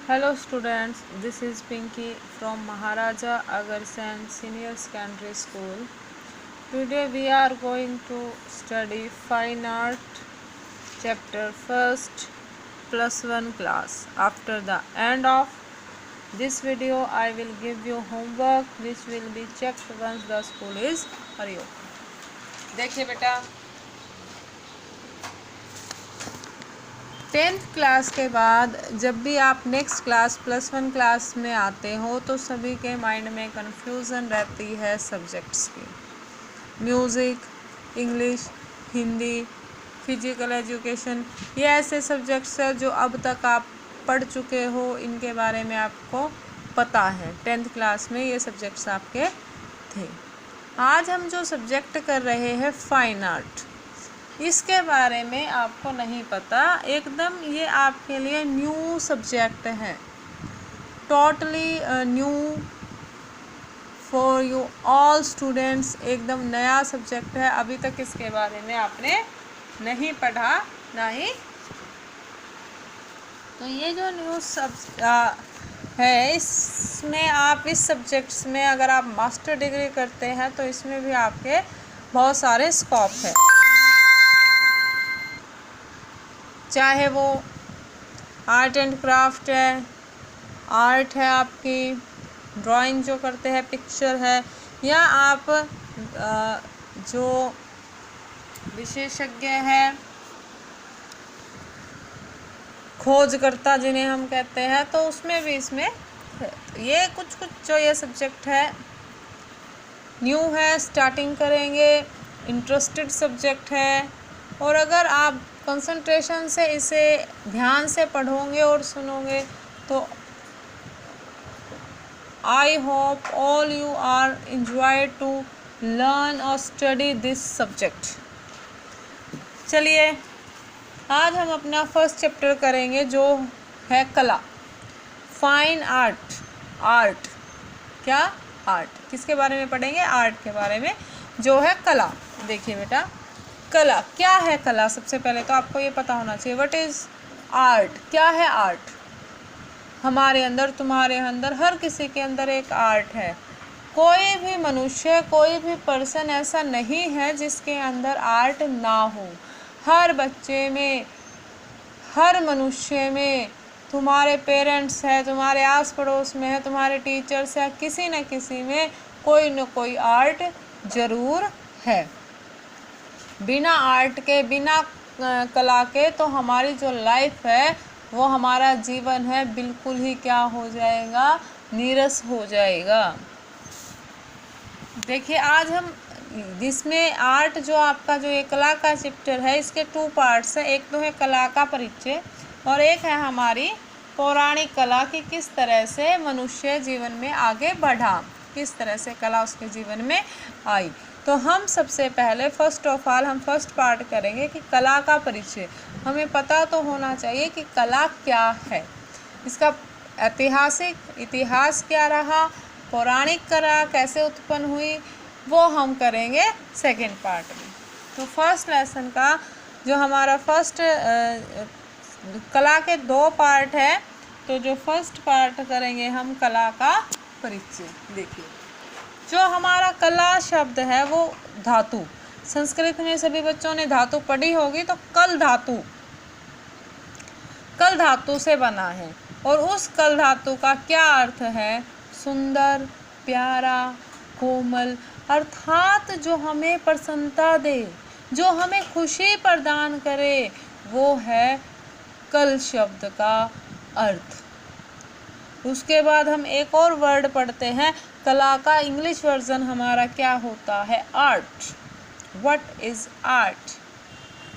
Hello students, this is Pinky from Maharaja Agarsen Senior Secondary School. Today we are going to study Fine Art chapter 1st +1 class. After the end of this video I will give you homework which will be checked once the school is reopened. देखिए बेटा, 10th class के बाद जब भी आप next class +1 class में आते हो तो सभी के माइंड में कन्फ्यूज़न रहती है सब्जेक्ट्स की। Music, English, Hindi, physical education, ये ऐसे सब्जेक्ट्स हैं जो अब तक आप पढ़ चुके हो, इनके बारे में आपको पता है। 10th क्लास में ये सब्जेक्ट्स आपके थे। आज हम जो सब्जेक्ट कर रहे हैं फाइन आर्ट, इसके बारे में आपको नहीं पता, एकदम ये आपके लिए न्यू सब्जेक्ट है, totally new for you all students, एकदम नया सब्जेक्ट है। अभी तक इसके बारे में आपने नहीं पढ़ा ना ही। तो ये जो न्यू है, इसमें आप इस सब्जेक्ट्स में अगर आप मास्टर डिग्री करते हैं तो इसमें भी आपके बहुत सारे स्कोप है, चाहे वो आर्ट एंड क्राफ्ट है, आर्ट है आपकी, ड्राइंग जो करते हैं, पिक्चर है, या आप जो विशेषज्ञ हैं, खोजकर्ता जिन्हें हम कहते हैं, तो उसमें भी इसमें ये कुछ जो ये सब्जेक्ट है न्यू है, स्टार्टिंग करेंगे, इंटरेस्टेड सब्जेक्ट है। और अगर आप कंसंट्रेशन से इसे ध्यान से पढ़ोगे और सुनोगे तो I hope all you are enjoy to learn और स्टडी दिस सब्जेक्ट। चलिए आज हम अपना फर्स्ट चैप्टर करेंगे जो है कला, फाइन आर्ट। आर्ट क्या? आर्ट। किसके बारे में पढ़ेंगे? आर्ट के बारे में, जो है कला। देखिए बेटा, कला क्या है? कला सबसे पहले तो आपको ये पता होना चाहिए, व्हाट इज़ आर्ट। क्या है आर्ट? हमारे अंदर, तुम्हारे अंदर, हर किसी के अंदर एक आर्ट है। कोई भी मनुष्य, कोई भी पर्सन ऐसा नहीं है जिसके अंदर आर्ट ना हो। हर बच्चे में, हर मनुष्य में, तुम्हारे पेरेंट्स है, तुम्हारे आस पड़ोस में है, तुम्हारे टीचर्स है, किसी न किसी में कोई न कोई आर्ट ज़रूर है। बिना आर्ट के, बिना कला के तो हमारी जो लाइफ है, वो हमारा जीवन है, बिल्कुल ही क्या हो जाएगा? नीरस हो जाएगा। देखिए आज हम जिसमें आर्ट, जो आपका जो ये कला का चैप्टर है, इसके 2 पार्ट्स हैं। एक तो है कला का परिचय और एक है हमारी पौराणिक कला की किस तरह से मनुष्य जीवन में आगे बढ़ा, किस तरह से कला उसके जीवन में आई। तो हम सबसे पहले फर्स्ट ऑफ ऑल हम फर्स्ट पार्ट करेंगे कि कला का परिचय। हमें पता तो होना चाहिए कि कला क्या है, इसका ऐतिहासिक इतिहास क्या रहा, पौराणिक कला कैसे उत्पन्न हुई, वो हम करेंगे सेकेंड पार्ट में। तो फर्स्ट लेसन का जो हमारा फर्स्ट कला के 2 पार्ट है, तो जो फर्स्ट पार्ट करेंगे हम कला का परिचय। देखिए जो हमारा कला शब्द है वो धातु, संस्कृत में सभी बच्चों ने धातु पढ़ी होगी, तो कल धातु, कल धातु से बना है। और उस कल धातु का क्या अर्थ है? सुंदर, प्यारा, कोमल, अर्थात जो हमें प्रसन्नता दे, जो हमें खुशी प्रदान करे, वो है कल शब्द का अर्थ। उसके बाद हम एक और वर्ड पढ़ते हैं, कला का इंग्लिश वर्जन हमारा क्या होता है? Art. What is art?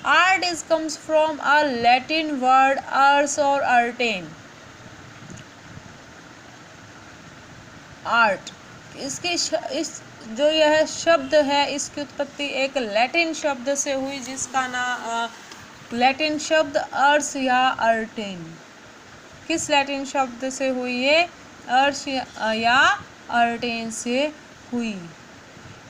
Art is comes from a Latin word आर्स और अर्टेन। आर्ट, इसकी इस जो यह शब्द है, इसकी उत्पत्ति एक लैटिन शब्द से हुई, जिसका नाम लैटिन शब्द अर्स या अर्टेन। किस लैटिन शब्द से हुई ये? अर्स या अर्टेन से हुई।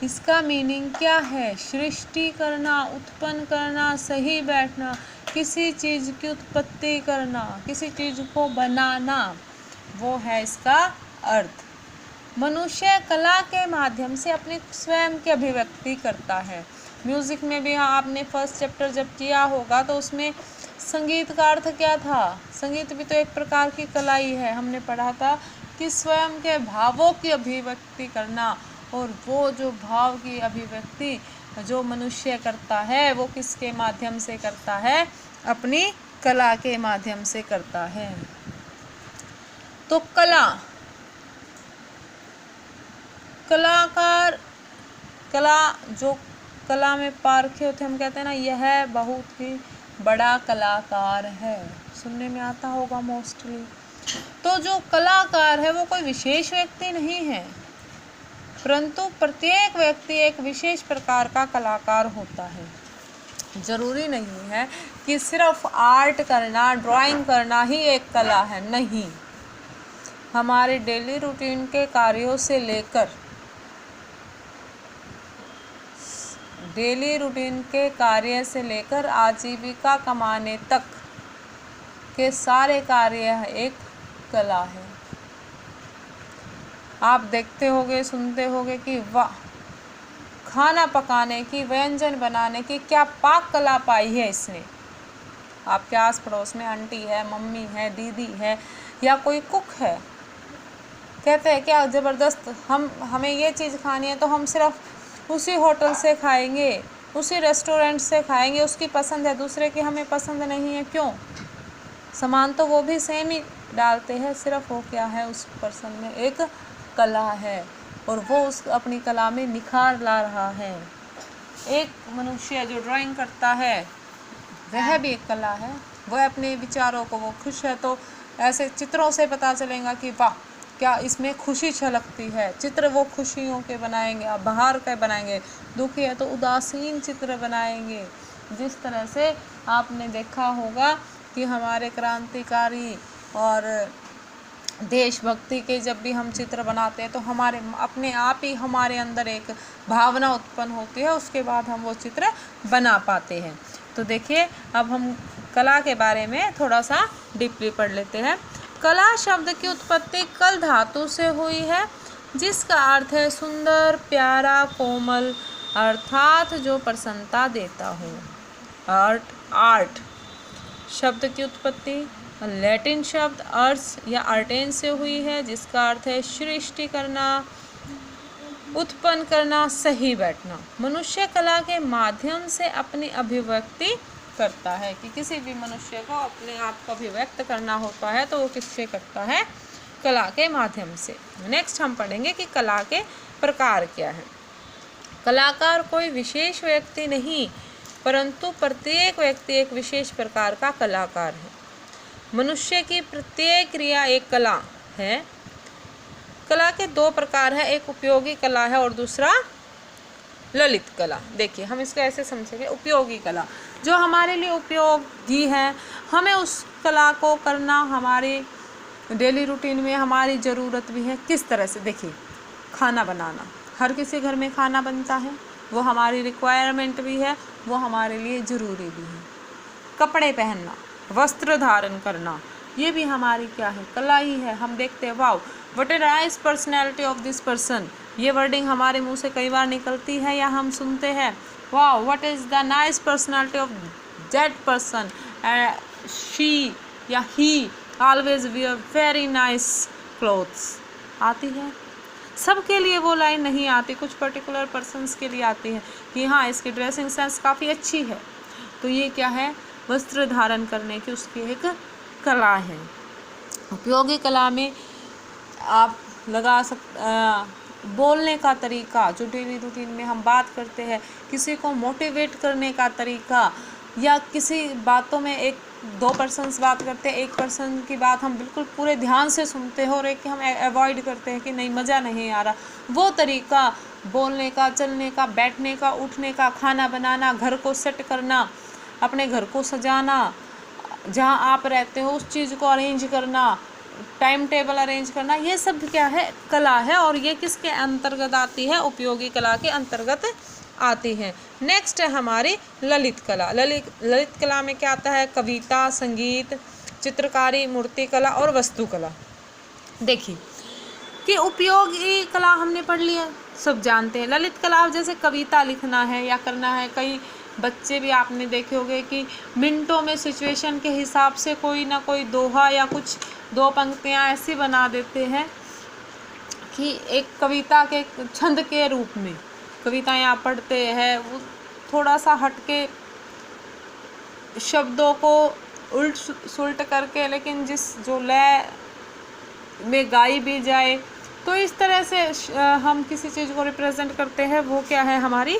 इसका मीनिंग क्या है? सृष्टि करना, उत्पन्न करना, सही बैठना, किसी चीज़ की उत्पत्ति करना, किसी चीज़ को बनाना। वो है इसका अर्थ। मनुष्य कला के माध्यम से अपनी स्वयं की अभिव्यक्ति करता है। म्यूज़िक में भी हाँ, आपने फर्स्ट चैप्टर जब किया होगा तो उसमें संगीत का अर्थ क्या था? संगीत भी तो एक प्रकार की कला ही है। हमने पढ़ा था कि स्वयं के भावों की अभिव्यक्ति करना, और वो जो भाव की अभिव्यक्ति जो मनुष्य करता है वो किसके माध्यम से करता है? अपनी कला के माध्यम से करता है। तो कलाकार, कला जो कला में पारखे होते, हम कहते हैं ना यह बहुत ही बड़ा कलाकार है, सुनने में आता होगा मोस्टली। तो जो कलाकार है वो कोई विशेष व्यक्ति नहीं है, परंतु प्रत्येक व्यक्ति एक विशेष प्रकार का कलाकार होता है। जरूरी नहीं है कि सिर्फ आर्ट करना, ड्राइंग करना ही एक कला है, नहीं। हमारे डेली रूटीन के कार्यों से लेकर आजीविका कमाने तक के सारे कार्य एक कला है। आप देखते होगे, सुनते होगे कि वाह, खाना पकाने की, व्यंजन बनाने की क्या पाक कला पाई है इसने। आपके आस पड़ोस में आंटी है, मम्मी है, दीदी है या कोई कुक है, कहते हैं क्या ज़बरदस्त, हमें ये चीज़ खानी है तो हम सिर्फ उसी होटल से खाएंगे, उसी रेस्टोरेंट से खाएंगे, उसकी पसंद है, दूसरे की हमें पसंद नहीं है। क्यों? सामान तो वो भी सेम ही डालते हैं, सिर्फ वो क्या है, उस पर्सन में एक कला है और वो उस अपनी कला में निखार ला रहा है। एक मनुष्य जो ड्राइंग करता है वह भी एक कला है। वह अपने विचारों को, वो खुश है तो ऐसे चित्रों से पता चलेगा कि वाह, क्या इसमें खुशी छलकती है। चित्र वो खुशियों के बनाएंगे, आप बाहर के बनाएंगे, दुखी है तो उदासीन चित्र बनाएंगे। जिस तरह से आपने देखा होगा कि हमारे क्रांतिकारी और देशभक्ति के जब भी हम चित्र बनाते हैं तो हमारे अपने आप ही हमारे अंदर एक भावना उत्पन्न होती है, उसके बाद हम वो चित्र बना पाते हैं। तो देखिए, अब हम कला के बारे में थोड़ा सा डीपली पढ़ लेते हैं। कला शब्द की उत्पत्ति कल धातु से हुई है, जिसका अर्थ है सुंदर, प्यारा, कोमल, अर्थात जो प्रसन्नता देता हो। आर्ट शब्द की उत्पत्ति लैटिन शब्द अर्स या आर्टेन से हुई है, जिसका अर्थ है सृष्टि करना, उत्पन्न करना, सही बैठना। मनुष्य कला के माध्यम से अपनी अभिव्यक्ति करता है, कि किसी भी मनुष्य को अपने आप को अभिव्यक्त करना होता है तो वो किससे करता है? कला के माध्यम से। नेक्स्ट हम पढ़ेंगे कि कला के प्रकार क्या है। कलाकार कोई विशेष व्यक्ति नहीं, परंतु प्रत्येक व्यक्ति एक विशेष प्रकार का कलाकार है। मनुष्य की प्रत्येक क्रिया एक कला है। कला के दो प्रकार है, एक उपयोगी कला है और दूसरा ललित कला। देखिए, हम इसको ऐसे समझेंगे, उपयोगी कला जो हमारे लिए उपयोगी है, हमें उस कला को करना हमारे डेली रूटीन में हमारी ज़रूरत भी है। किस तरह से? देखिए, खाना बनाना, हर किसी घर में खाना बनता है, वो हमारी रिक्वायरमेंट भी है, वो हमारे लिए ज़रूरी भी है। कपड़े पहनना, वस्त्र धारण करना, ये भी हमारी क्या है? कला ही है। हम देखते हैं wow, what a nice personality of this person, ये वर्डिंग हमारे मुंह से कई बार निकलती है या हम सुनते हैं, wow what is the nice personality of that person, she या he always wear very nice clothes. आती है सबके लिए वो लाइन नहीं आती, कुछ पर्टिकुलर पर्सन्स के लिए आती है कि हाँ, इसकी ड्रेसिंग सेंस काफ़ी अच्छी है। तो ये क्या है? वस्त्र धारण करने की उसकी एक कला है। उपयोगी कला में आप लगा बोलने का तरीका, जो डेली रूटीन में हम बात करते हैं, किसी को मोटिवेट करने का तरीका, या किसी बातों में एक दो पर्सन्स बात करते हैं, एक पर्सन की बात हम बिल्कुल पूरे ध्यान से सुनते हो और एक हम अवॉइड करते हैं कि नहीं, मज़ा नहीं आ रहा, वो तरीका बोलने का, चलने का, बैठने का, उठने का, खाना बनाना, घर को सेट करना, अपने घर को सजाना, जहाँ आप रहते हो उस चीज़ को अरेंज करना, टाइम टेबल अरेंज करना, ये सब क्या है? कला है। और ये किसके अंतर्गत आती है? उपयोगी कला के अंतर्गत आती है। नेक्स्ट है हमारी ललित कला। ललित कला में क्या आता है? कविता, संगीत, चित्रकारी, मूर्ति कला और वस्तु कला। देखिए कि उपयोगी कला हमने पढ़ लिया, सब जानते हैं। ललित कला जैसे कविता लिखना है या करना है, कई बच्चे भी आपने देखे होंगे कि मिनटों में सिचुएशन के हिसाब से कोई ना कोई दोहा या कुछ 2 पंक्तियाँ ऐसी बना देते हैं कि एक कविता के छंद के रूप में कविताएं आप पढ़ते हैं, वो थोड़ा सा हटके शब्दों को उल्ट सुलट करके, लेकिन जिस जो लय में गाई भी जाए, तो इस तरह से हम किसी चीज़ को रिप्रेजेंट करते हैं। वो क्या है, हमारी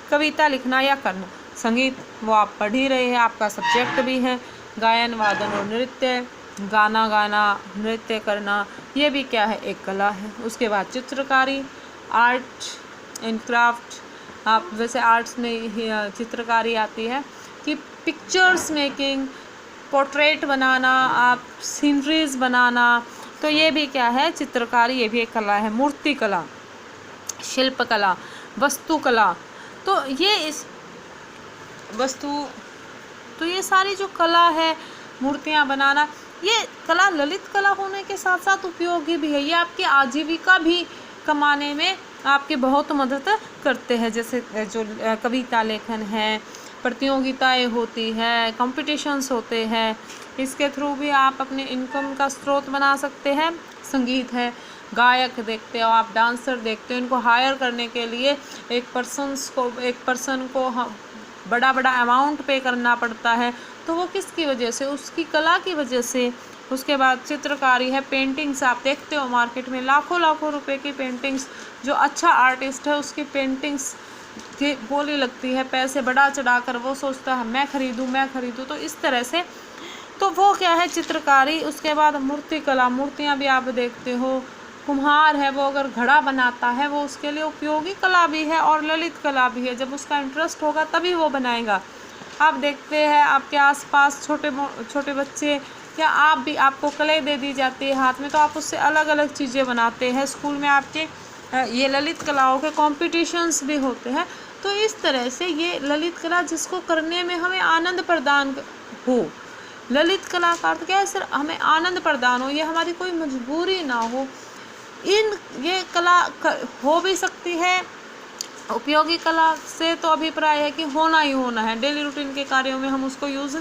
कविता लिखना या करना। संगीत वो आप पढ़ ही रहे हैं, आपका सब्जेक्ट भी है। गायन, वादन और नृत्य, गाना गाना, नृत्य करना, ये भी क्या है, एक कला है। उसके बाद चित्रकारी, आर्ट एंड क्राफ्ट। आप वैसे आर्ट्स में चित्रकारी आती है कि पिक्चर्स मेकिंग, पोर्ट्रेट बनाना, आप सीनरीज बनाना, तो ये भी क्या है, चित्रकारी, ये भी एक कला है। मूर्ति कला, शिल्प कला, वस्तु कला, तो ये इस वस्तु, तो ये सारी जो कला है, मूर्तियाँ बनाना, ये कला ललित कला होने के साथ साथ उपयोगी भी है। ये आपकी आजीविका भी कमाने में आपकी बहुत मदद करते हैं। जैसे जो कविता लेखन है, प्रतियोगिताएं होती है, कॉम्पिटिशन्स होते हैं, इसके थ्रू भी आप अपने इनकम का स्रोत बना सकते हैं। संगीत है, गायक देखते हो आप, डांसर देखते हो, इनको हायर करने के लिए एक पर्सन को बड़ा बड़ा अमाउंट पे करना पड़ता है, तो वो किसकी वजह से, उसकी कला की वजह से। उसके बाद चित्रकारी है, पेंटिंग्स आप देखते हो मार्केट में लाखों लाखों रुपए की पेंटिंग्स, जो अच्छा आर्टिस्ट है उसकी पेंटिंग्स की बोली लगती है, पैसे बढ़ा चढ़ा कर वो सोचता है मैं खरीदूँ, तो इस तरह से, तो वो क्या है, चित्रकारी। उसके बाद मूर्ति कला, मूर्तियाँ भी आप देखते हो, कुम्हार है वो अगर घड़ा बनाता है, वो उसके लिए उपयोगी कला भी है और ललित कला भी है। जब उसका इंटरेस्ट होगा तभी वो बनाएगा। आप देखते हैं आपके आसपास छोटे बच्चे, या आप भी, आपको कले दे दी जाती है हाथ में, तो आप उससे अलग अलग चीज़ें बनाते हैं। स्कूल में आपके ये ललित कलाओं के कॉम्पिटिशन्स भी होते हैं। तो इस तरह से ये ललित कला जिसको करने में हमें आनंद प्रदान हो, ललित कला का अर्थ क्या है, सिर्फ हमें आनंद प्रदान हो, ये हमारी कोई मजबूरी ना हो। ये कला हो भी सकती है। उपयोगी कला से तो अभिप्राय है कि होना ही होना है, डेली रूटीन के कार्यों में हम उसको यूज़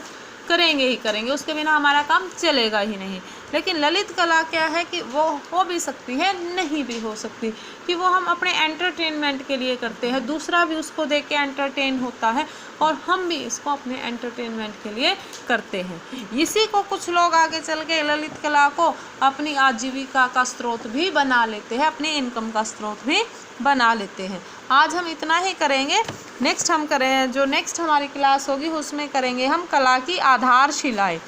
करेंगे ही करेंगे, उसके बिना हमारा काम चलेगा ही नहीं। लेकिन ललित कला क्या है कि वो हो भी सकती है, नहीं भी हो सकती, कि वो हम अपने एंटरटेनमेंट के लिए करते हैं, दूसरा भी उसको देख के एंटरटेन होता है और हम भी इसको अपने एंटरटेनमेंट के लिए करते हैं। इसी को कुछ लोग आगे चल के ललित कला को अपनी आजीविका का स्रोत भी बना लेते हैं, अपनी इनकम का स्रोत भी बना लेते हैं। आज हम इतना ही करेंगे। नेक्स्ट हमारी क्लास होगी उसमें करेंगे हम कला की आधारशिलाएं।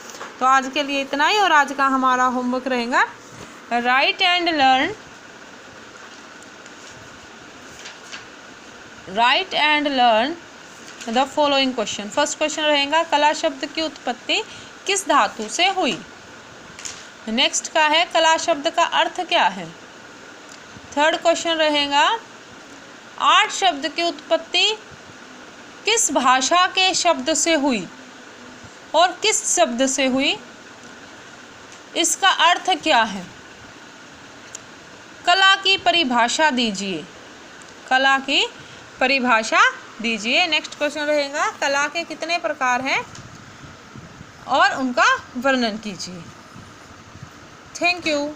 तो आज के लिए इतना ही, और आज का हमारा होमवर्क रहेगा right and learn the following question. First question रहेगा कला शब्द की उत्पत्ति किस धातु से हुई। नेक्स्ट का है कला शब्द का अर्थ क्या है। थर्ड क्वेश्चन रहेगा आर्ट शब्द की उत्पत्ति किस भाषा के शब्द से हुई और किस शब्द से हुई, इसका अर्थ क्या है। कला की परिभाषा दीजिए, कला की परिभाषा दीजिए। नेक्स्ट क्वेश्चन रहेगा कला के कितने प्रकार हैं और उनका वर्णन कीजिए। Thank you.